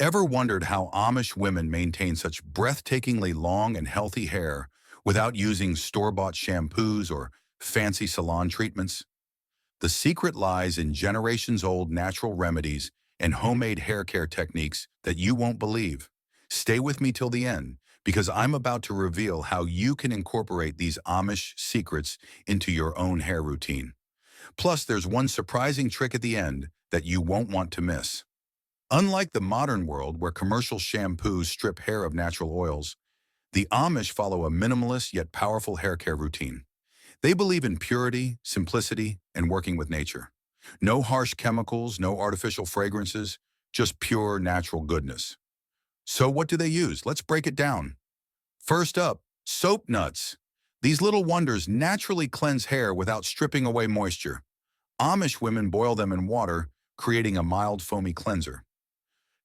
Ever wondered how Amish women maintain such breathtakingly long and healthy hair without using store-bought shampoos or fancy salon treatments? The secret lies in generations-old natural remedies and homemade hair care techniques that you won't believe. Stay with me till the end, because I'm about to reveal how you can incorporate these Amish secrets into your own hair routine. Plus, there's one surprising trick at the end that you won't want to miss. Unlike the modern world where commercial shampoos strip hair of natural oils, the Amish follow a minimalist yet powerful hair care routine. They believe in purity, simplicity, and working with nature. No harsh chemicals, no artificial fragrances, just pure natural goodness. So what do they use? Let's break it down. First up, soap nuts. These little wonders naturally cleanse hair without stripping away moisture. Amish women boil them in water, creating a mild foamy cleanser.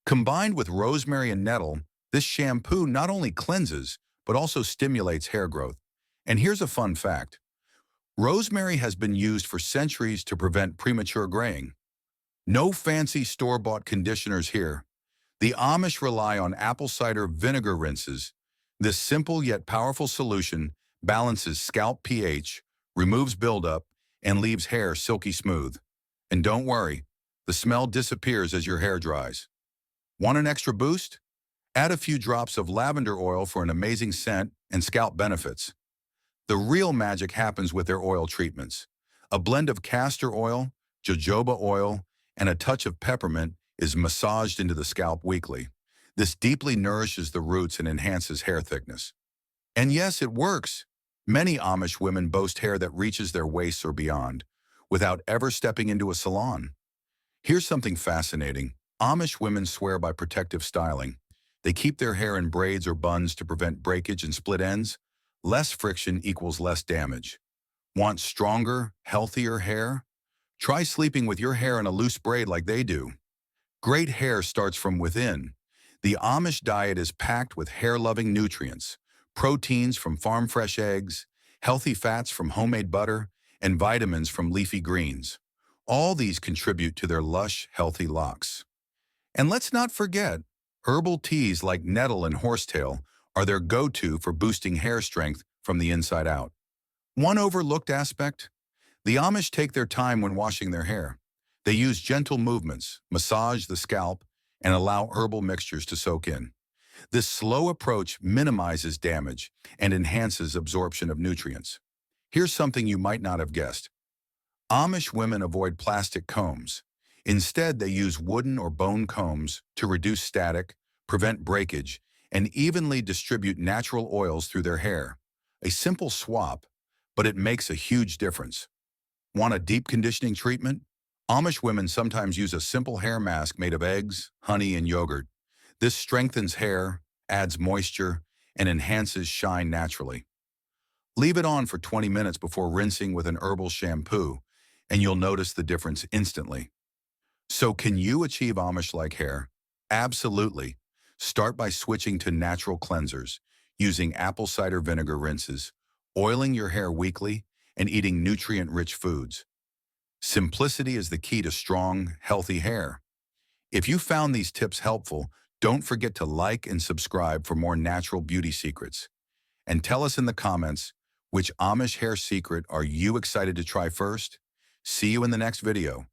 Combined with rosemary and nettle, this shampoo not only cleanses, but also stimulates hair growth. And here's a fun fact. Rosemary has been used for centuries to prevent premature graying. No fancy store-bought conditioners here. The Amish rely on apple cider vinegar rinses. This simple yet powerful solution balances scalp pH, removes buildup, and leaves hair silky smooth. And don't worry, the smell disappears as your hair dries. Want an extra boost? Add a few drops of lavender oil for an amazing scent and scalp benefits. The real magic happens with their oil treatments. A blend of castor oil, jojoba oil, and a touch of peppermint is massaged into the scalp weekly. This deeply nourishes the roots and enhances hair thickness. And yes, it works. Many Amish women boast hair that reaches their waists or beyond, without ever stepping into a salon. Here's something fascinating. Amish women swear by protective styling. They keep their hair in braids or buns to prevent breakage and split ends. Less friction equals less damage. Want stronger, healthier hair? Try sleeping with your hair in a loose braid like they do. Great hair starts from within. The Amish diet is packed with hair-loving nutrients, proteins from farm-fresh eggs, healthy fats from homemade butter, and vitamins from leafy greens. All these contribute to their lush, healthy locks. And let's not forget, herbal teas like nettle and horsetail are their go-to for boosting hair strength from the inside out. One overlooked aspect? The Amish take their time when washing their hair. They use gentle movements, massage the scalp, and allow herbal mixtures to soak in. This slow approach minimizes damage and enhances absorption of nutrients. Here's something you might not have guessed. Amish women avoid plastic combs. Instead, they use wooden or bone combs to reduce static, prevent breakage, and evenly distribute natural oils through their hair. A simple swap, but it makes a huge difference. Want a deep conditioning treatment? Amish women sometimes use a simple hair mask made of eggs, honey, and yogurt. This strengthens hair, adds moisture, and enhances shine naturally. Leave it on for 20 minutes before rinsing with an herbal shampoo, and you'll notice the difference instantly. So can you achieve Amish-like hair? Absolutely. Start by switching to natural cleansers, using apple cider vinegar rinses, oiling your hair weekly, and eating nutrient-rich foods. Simplicity is the key to strong, healthy hair. If you found these tips helpful, don't forget to like and subscribe for more natural beauty secrets. And tell us in the comments, which Amish hair secret are you excited to try first? See you in the next video.